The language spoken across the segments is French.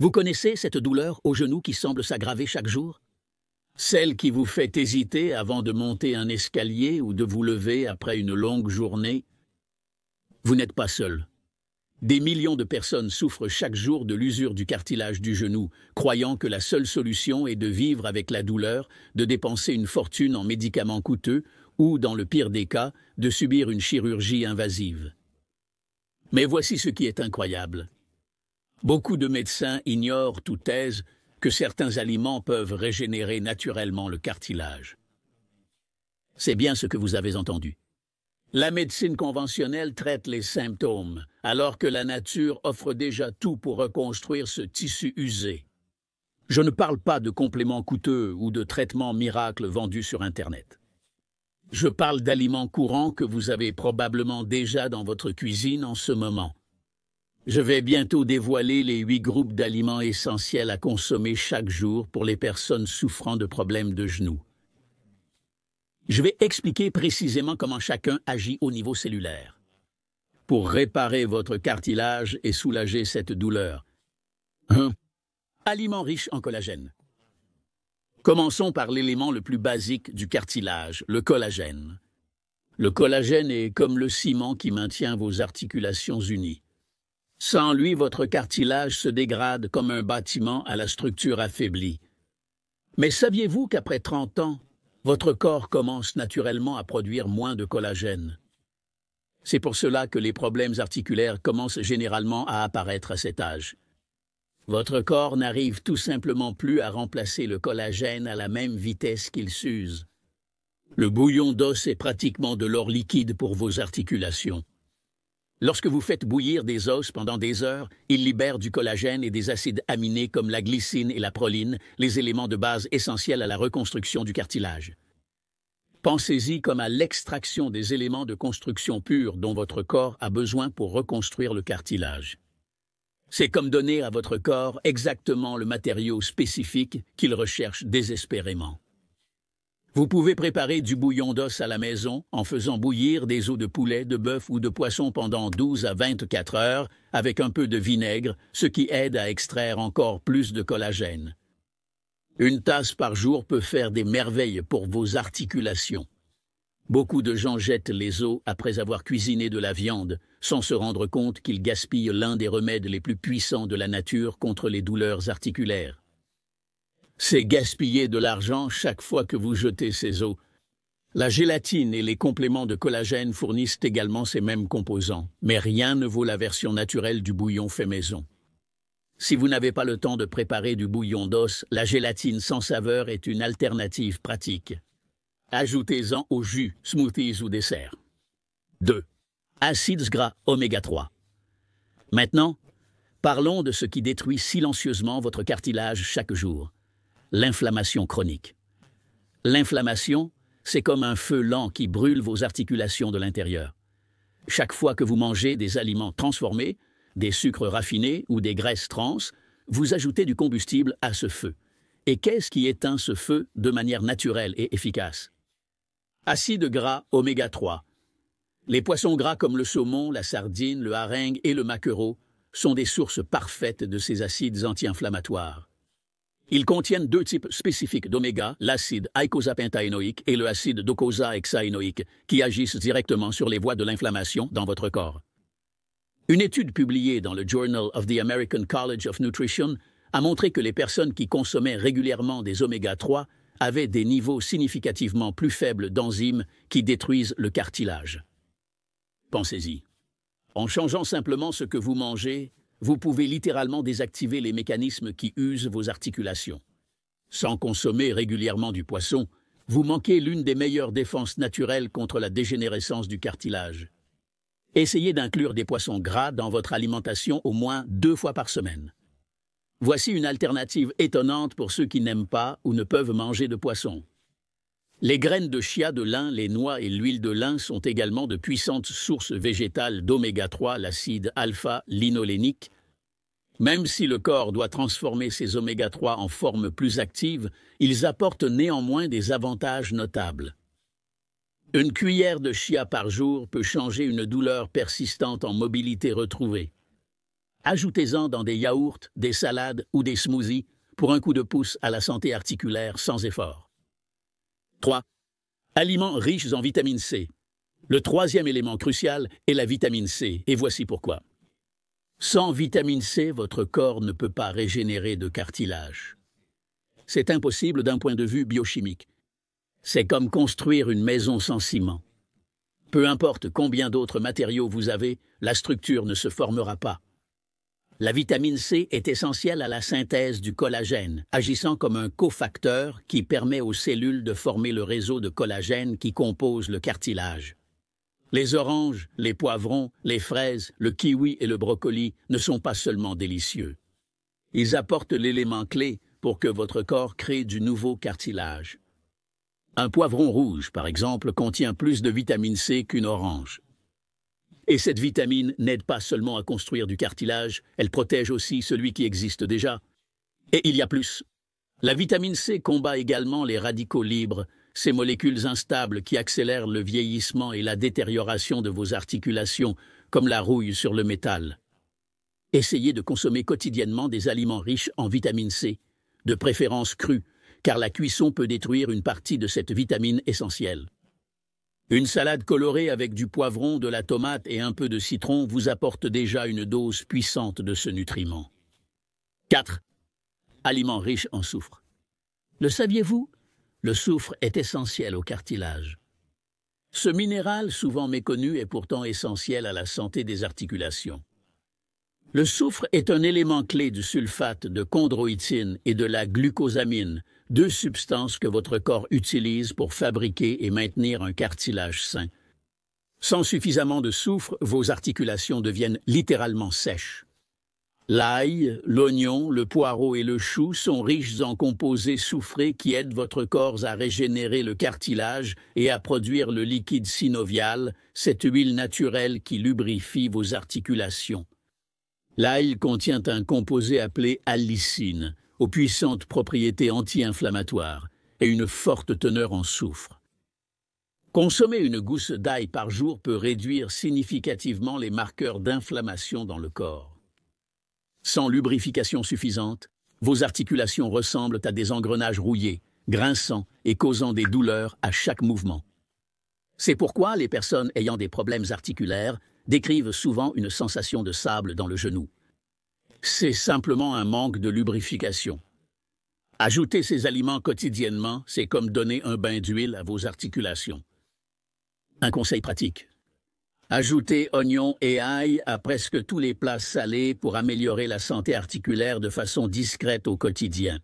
Vous connaissez cette douleur au genou qui semble s'aggraver chaque jour? Celle qui vous fait hésiter avant de monter un escalier ou de vous lever après une longue journée? Vous n'êtes pas seul. Des millions de personnes souffrent chaque jour de l'usure du cartilage du genou, croyant que la seule solution est de vivre avec la douleur, de dépenser une fortune en médicaments coûteux ou, dans le pire des cas, de subir une chirurgie invasive. Mais voici ce qui est incroyable. Beaucoup de médecins ignorent ou taisent que certains aliments peuvent régénérer naturellement le cartilage. C'est bien ce que vous avez entendu. La médecine conventionnelle traite les symptômes, alors que la nature offre déjà tout pour reconstruire ce tissu usé. Je ne parle pas de compléments coûteux ou de traitements miracles vendus sur Internet. Je parle d'aliments courants que vous avez probablement déjà dans votre cuisine en ce moment. Je vais bientôt dévoiler les 8 groupes d'aliments essentiels à consommer chaque jour pour les personnes souffrant de problèmes de genoux. Je vais expliquer précisément comment chacun agit au niveau cellulaire. Pour réparer votre cartilage et soulager cette douleur. 1. Aliments riches en collagène. Commençons par l'élément le plus basique du cartilage, le collagène. Le collagène est comme le ciment qui maintient vos articulations unies. Sans lui, votre cartilage se dégrade comme un bâtiment à la structure affaiblie. Mais saviez-vous qu'après 30 ans, votre corps commence naturellement à produire moins de collagène? C'est pour cela que les problèmes articulaires commencent généralement à apparaître à cet âge. Votre corps n'arrive tout simplement plus à remplacer le collagène à la même vitesse qu'il s'use. Le bouillon d'os est pratiquement de l'or liquide pour vos articulations. Lorsque vous faites bouillir des os pendant des heures, ils libèrent du collagène et des acides aminés comme la glycine et la proline, les éléments de base essentiels à la reconstruction du cartilage. Pensez-y comme à l'extraction des éléments de construction purs dont votre corps a besoin pour reconstruire le cartilage. C'est comme donner à votre corps exactement le matériau spécifique qu'il recherche désespérément. Vous pouvez préparer du bouillon d'os à la maison en faisant bouillir des os de poulet, de bœuf ou de poisson pendant 12 à 24 heures avec un peu de vinaigre, ce qui aide à extraire encore plus de collagène. Une tasse par jour peut faire des merveilles pour vos articulations. Beaucoup de gens jettent les os après avoir cuisiné de la viande, sans se rendre compte qu'ils gaspillent l'un des remèdes les plus puissants de la nature contre les douleurs articulaires. C'est gaspiller de l'argent chaque fois que vous jetez ces os. La gélatine et les compléments de collagène fournissent également ces mêmes composants, mais rien ne vaut la version naturelle du bouillon fait maison. Si vous n'avez pas le temps de préparer du bouillon d'os, la gélatine sans saveur est une alternative pratique. Ajoutez-en au jus, smoothies ou desserts. 2. Acides gras oméga 3. Maintenant, parlons de ce qui détruit silencieusement votre cartilage chaque jour. L'inflammation chronique. L'inflammation, c'est comme un feu lent qui brûle vos articulations de l'intérieur. Chaque fois que vous mangez des aliments transformés, des sucres raffinés ou des graisses trans, vous ajoutez du combustible à ce feu. Et qu'est-ce qui éteint ce feu de manière naturelle et efficace? Acides gras oméga 3. Les poissons gras comme le saumon, la sardine, le hareng et le maquereau sont des sources parfaites de ces acides anti-inflammatoires. Ils contiennent 2 types spécifiques d'oméga, l'acide eicosapentaénoïque et le acide docosahexaénoïque, qui agissent directement sur les voies de l'inflammation dans votre corps. Une étude publiée dans le Journal of the American College of Nutrition a montré que les personnes qui consommaient régulièrement des oméga 3 avaient des niveaux significativement plus faibles d'enzymes qui détruisent le cartilage. Pensez-y. En changeant simplement ce que vous mangez, vous pouvez littéralement désactiver les mécanismes qui usent vos articulations. Sans consommer régulièrement du poisson, vous manquez l'une des meilleures défenses naturelles contre la dégénérescence du cartilage. Essayez d'inclure des poissons gras dans votre alimentation au moins 2 fois par semaine. Voici une alternative étonnante pour ceux qui n'aiment pas ou ne peuvent manger de poisson. Les graines de chia de lin, les noix et l'huile de lin sont également de puissantes sources végétales d'oméga 3, l'acide alpha-linolénique. Même si le corps doit transformer ces oméga 3 en forme plus active, ils apportent néanmoins des avantages notables. Une cuillère de chia par jour peut changer une douleur persistante en mobilité retrouvée. Ajoutez-en dans des yaourts, des salades ou des smoothies pour un coup de pouce à la santé articulaire sans effort. 3. Aliments riches en vitamine C. Le troisième élément crucial est la vitamine C, et voici pourquoi. Sans vitamine C, votre corps ne peut pas régénérer de cartilage. C'est impossible d'un point de vue biochimique. C'est comme construire une maison sans ciment. Peu importe combien d'autres matériaux vous avez, la structure ne se formera pas. La vitamine C est essentielle à la synthèse du collagène, agissant comme un cofacteur qui permet aux cellules de former le réseau de collagène qui compose le cartilage. Les oranges, les poivrons, les fraises, le kiwi et le brocoli ne sont pas seulement délicieux. Ils apportent l'élément clé pour que votre corps crée du nouveau cartilage. Un poivron rouge, par exemple, contient plus de vitamine C qu'une orange. Et cette vitamine n'aide pas seulement à construire du cartilage, elle protège aussi celui qui existe déjà. Et il y a plus. La vitamine C combat également les radicaux libres, ces molécules instables qui accélèrent le vieillissement et la détérioration de vos articulations, comme la rouille sur le métal. Essayez de consommer quotidiennement des aliments riches en vitamine C, de préférence crus, car la cuisson peut détruire une partie de cette vitamine essentielle. Une salade colorée avec du poivron, de la tomate et un peu de citron vous apporte déjà une dose puissante de ce nutriment. 4. Aliments riches en soufre. Le saviez-vous? Le soufre est essentiel au cartilage. Ce minéral, souvent méconnu, est pourtant essentiel à la santé des articulations. Le soufre est un élément clé du sulfate de chondroïtine et de la glucosamine, deux substances que votre corps utilise pour fabriquer et maintenir un cartilage sain. Sans suffisamment de soufre, vos articulations deviennent littéralement sèches. L'ail, l'oignon, le poireau et le chou sont riches en composés soufrés qui aident votre corps à régénérer le cartilage et à produire le liquide synovial, cette huile naturelle qui lubrifie vos articulations. L'ail contient un composé appelé allicine, aux puissantes propriétés anti-inflammatoires et une forte teneur en soufre. Consommer une gousse d'ail par jour peut réduire significativement les marqueurs d'inflammation dans le corps. Sans lubrification suffisante, vos articulations ressemblent à des engrenages rouillés, grinçants et causant des douleurs à chaque mouvement. C'est pourquoi les personnes ayant des problèmes articulaires décrivent souvent une sensation de sable dans le genou. C'est simplement un manque de lubrification. Ajouter ces aliments quotidiennement, c'est comme donner un bain d'huile à vos articulations. Un conseil pratique. Ajoutez oignons et ail à presque tous les plats salés pour améliorer la santé articulaire de façon discrète au quotidien.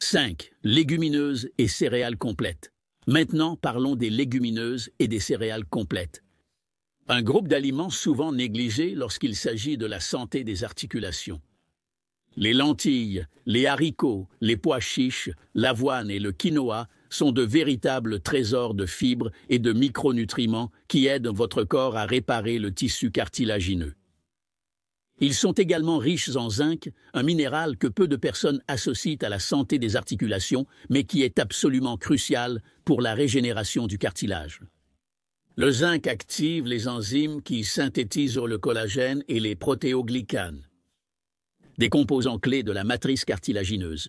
5. Légumineuses et céréales complètes. Maintenant, parlons des légumineuses et des céréales complètes. Un groupe d'aliments souvent négligé lorsqu'il s'agit de la santé des articulations. Les lentilles, les haricots, les pois chiches, l'avoine et le quinoa sont de véritables trésors de fibres et de micronutriments qui aident votre corps à réparer le tissu cartilagineux. Ils sont également riches en zinc, un minéral que peu de personnes associent à la santé des articulations, mais qui est absolument crucial pour la régénération du cartilage. Le zinc active les enzymes qui synthétisent le collagène et les protéoglycanes, des composants clés de la matrice cartilagineuse.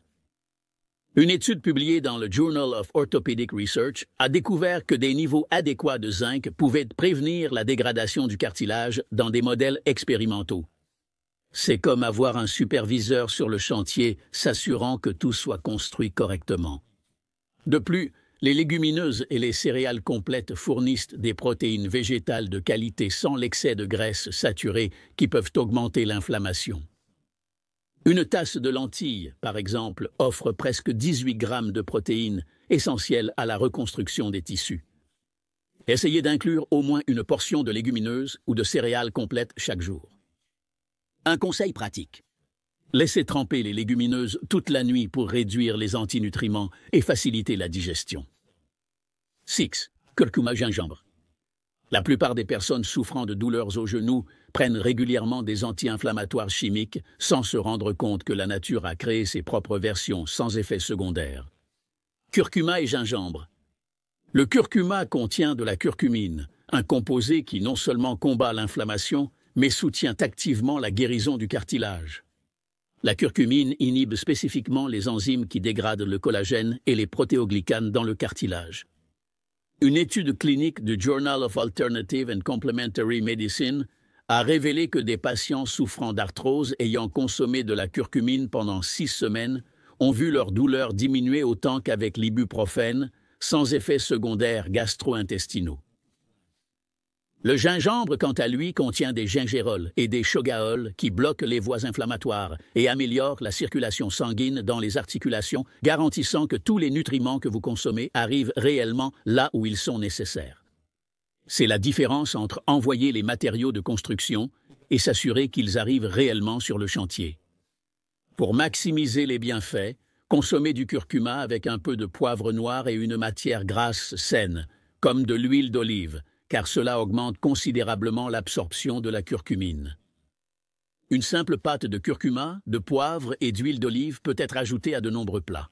Une étude publiée dans le Journal of Orthopedic Research a découvert que des niveaux adéquats de zinc pouvaient prévenir la dégradation du cartilage dans des modèles expérimentaux. C'est comme avoir un superviseur sur le chantier s'assurant que tout soit construit correctement. De plus, les légumineuses et les céréales complètes fournissent des protéines végétales de qualité sans l'excès de graisses saturées qui peuvent augmenter l'inflammation. Une tasse de lentilles, par exemple, offre presque 18 grammes de protéines, essentielles à la reconstruction des tissus. Essayez d'inclure au moins une portion de légumineuses ou de céréales complètes chaque jour. Un conseil pratique. Laissez tremper les légumineuses toute la nuit pour réduire les antinutriments et faciliter la digestion. 6. Curcuma gingembre. La plupart des personnes souffrant de douleurs aux genoux prennent régulièrement des anti-inflammatoires chimiques sans se rendre compte que la nature a créé ses propres versions sans effet secondaire. Curcuma et gingembre. Le curcuma contient de la curcumine, un composé qui non seulement combat l'inflammation, mais soutient activement la guérison du cartilage. La curcumine inhibe spécifiquement les enzymes qui dégradent le collagène et les protéoglycanes dans le cartilage. Une étude clinique du Journal of Alternative and Complementary Medicine a révélé que des patients souffrant d'arthrose ayant consommé de la curcumine pendant 6 semaines ont vu leur douleur diminuer autant qu'avec l'ibuprofène, sans effets secondaires gastro-intestinaux. Le gingembre, quant à lui, contient des gingérols et des chogaols qui bloquent les voies inflammatoires et améliorent la circulation sanguine dans les articulations, garantissant que tous les nutriments que vous consommez arrivent réellement là où ils sont nécessaires. C'est la différence entre envoyer les matériaux de construction et s'assurer qu'ils arrivent réellement sur le chantier. Pour maximiser les bienfaits, consommez du curcuma avec un peu de poivre noir et une matière grasse saine, comme de l'huile d'olive, car cela augmente considérablement l'absorption de la curcumine. Une simple pâte de curcuma, de poivre et d'huile d'olive peut être ajoutée à de nombreux plats.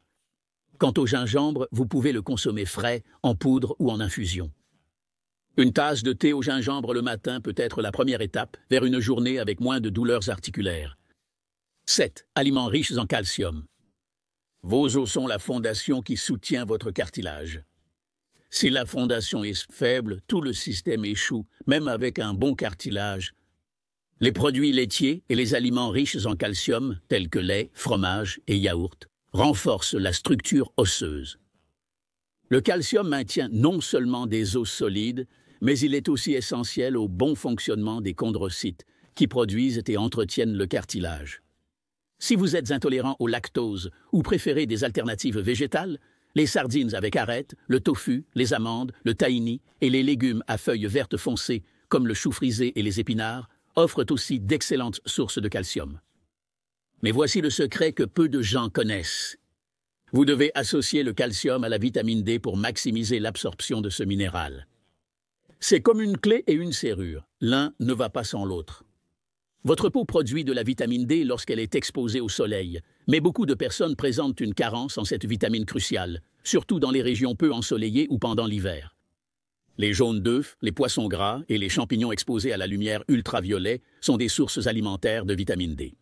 Quant au gingembre, vous pouvez le consommer frais, en poudre ou en infusion. Une tasse de thé au gingembre le matin peut être la première étape vers une journée avec moins de douleurs articulaires. 7. Aliments riches en calcium. Vos os sont la fondation qui soutient votre cartilage. Si la fondation est faible, tout le système échoue, même avec un bon cartilage. Les produits laitiers et les aliments riches en calcium, tels que lait, fromage et yaourt, renforcent la structure osseuse. Le calcium maintient non seulement des os solides, mais il est aussi essentiel au bon fonctionnement des chondrocytes, qui produisent et entretiennent le cartilage. Si vous êtes intolérant au lactose ou préférez des alternatives végétales, les sardines avec arête, le tofu, les amandes, le tahini et les légumes à feuilles vertes foncées, comme le chou frisé et les épinards, offrent aussi d'excellentes sources de calcium. Mais voici le secret que peu de gens connaissent. Vous devez associer le calcium à la vitamine D pour maximiser l'absorption de ce minéral. C'est comme une clé et une serrure. L'un ne va pas sans l'autre. Votre peau produit de la vitamine D lorsqu'elle est exposée au soleil, mais beaucoup de personnes présentent une carence en cette vitamine cruciale, surtout dans les régions peu ensoleillées ou pendant l'hiver. Les jaunes d'œufs, les poissons gras et les champignons exposés à la lumière ultraviolet sont des sources alimentaires de vitamine D.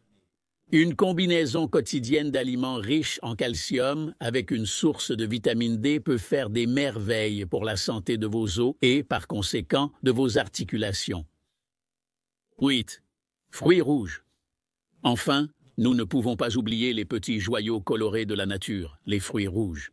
Une combinaison quotidienne d'aliments riches en calcium avec une source de vitamine D peut faire des merveilles pour la santé de vos os et, par conséquent, de vos articulations. 8. Fruits rouges. Enfin, nous ne pouvons pas oublier les petits joyaux colorés de la nature, les fruits rouges.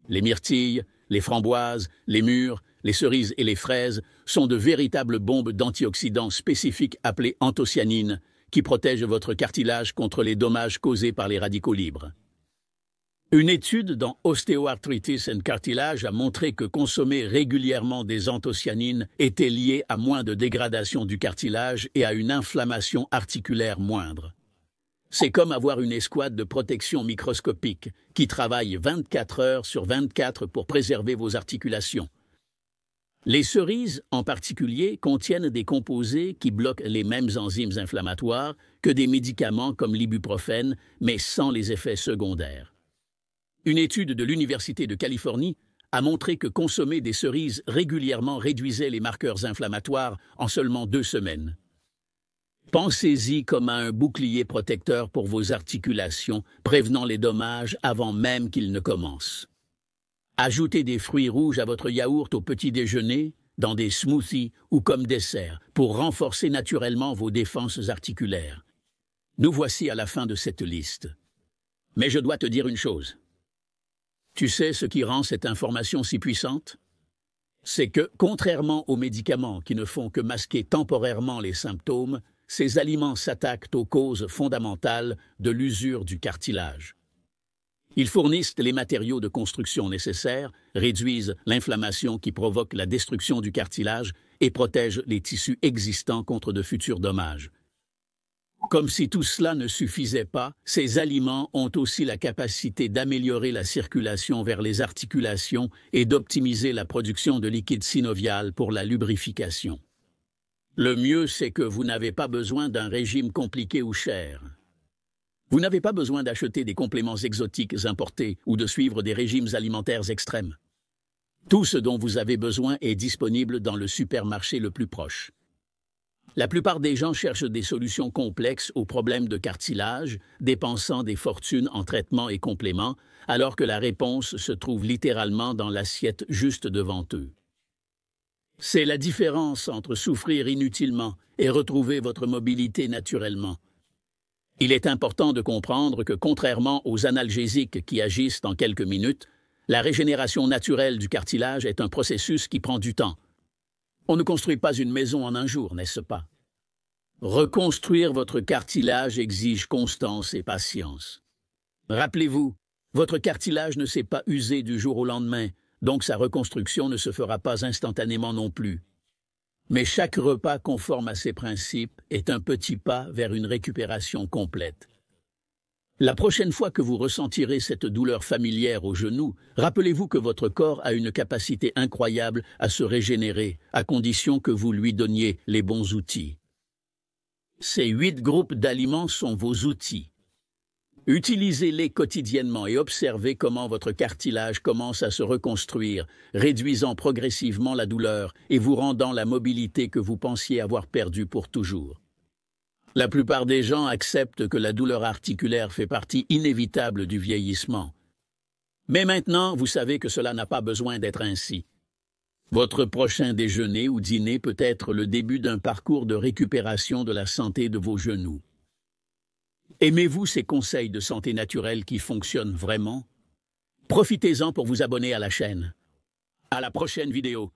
Les myrtilles, les framboises, les mûres, les cerises et les fraises sont de véritables bombes d'antioxydants spécifiques appelées anthocyanines qui protègent votre cartilage contre les dommages causés par les radicaux libres. Une étude dans Osteoarthritis and Cartilage a montré que consommer régulièrement des anthocyanines était lié à moins de dégradation du cartilage et à une inflammation articulaire moindre. C'est comme avoir une escouade de protection microscopique qui travaille 24 heures sur 24 pour préserver vos articulations. Les cerises, en particulier, contiennent des composés qui bloquent les mêmes enzymes inflammatoires que des médicaments comme l'ibuprofène, mais sans les effets secondaires. Une étude de l'Université de Californie a montré que consommer des cerises régulièrement réduisait les marqueurs inflammatoires en seulement 2 semaines. Pensez-y comme à un bouclier protecteur pour vos articulations, prévenant les dommages avant même qu'ils ne commencent. Ajoutez des fruits rouges à votre yaourt au petit déjeuner, dans des smoothies ou comme dessert, pour renforcer naturellement vos défenses articulaires. Nous voici à la fin de cette liste. Mais je dois te dire une chose. Tu sais ce qui rend cette information si puissante? C'est que, contrairement aux médicaments qui ne font que masquer temporairement les symptômes, ces aliments s'attaquent aux causes fondamentales de l'usure du cartilage. Ils fournissent les matériaux de construction nécessaires, réduisent l'inflammation qui provoque la destruction du cartilage et protègent les tissus existants contre de futurs dommages. Comme si tout cela ne suffisait pas, ces aliments ont aussi la capacité d'améliorer la circulation vers les articulations et d'optimiser la production de liquide synovial pour la lubrification. Le mieux, c'est que vous n'avez pas besoin d'un régime compliqué ou cher. Vous n'avez pas besoin d'acheter des compléments exotiques importés ou de suivre des régimes alimentaires extrêmes. Tout ce dont vous avez besoin est disponible dans le supermarché le plus proche. La plupart des gens cherchent des solutions complexes aux problèmes de cartilage, dépensant des fortunes en traitements et compléments, alors que la réponse se trouve littéralement dans l'assiette juste devant eux. C'est la différence entre souffrir inutilement et retrouver votre mobilité naturellement. Il est important de comprendre que, contrairement aux analgésiques qui agissent en quelques minutes, la régénération naturelle du cartilage est un processus qui prend du temps. On ne construit pas une maison en un jour, n'est-ce pas? Reconstruire votre cartilage exige constance et patience. Rappelez-vous, votre cartilage ne s'est pas usé du jour au lendemain, donc sa reconstruction ne se fera pas instantanément non plus. Mais chaque repas conforme à ces principes est un petit pas vers une récupération complète. La prochaine fois que vous ressentirez cette douleur familière au genou, rappelez-vous que votre corps a une capacité incroyable à se régénérer, à condition que vous lui donniez les bons outils. Ces 8 groupes d'aliments sont vos outils. Utilisez-les quotidiennement et observez comment votre cartilage commence à se reconstruire, réduisant progressivement la douleur et vous rendant la mobilité que vous pensiez avoir perdue pour toujours. La plupart des gens acceptent que la douleur articulaire fait partie inévitable du vieillissement. Mais maintenant, vous savez que cela n'a pas besoin d'être ainsi. Votre prochain déjeuner ou dîner peut être le début d'un parcours de récupération de la santé de vos genoux. Aimez-vous ces conseils de santé naturelle qui fonctionnent vraiment? Profitez-en pour vous abonner à la chaîne. À la prochaine vidéo.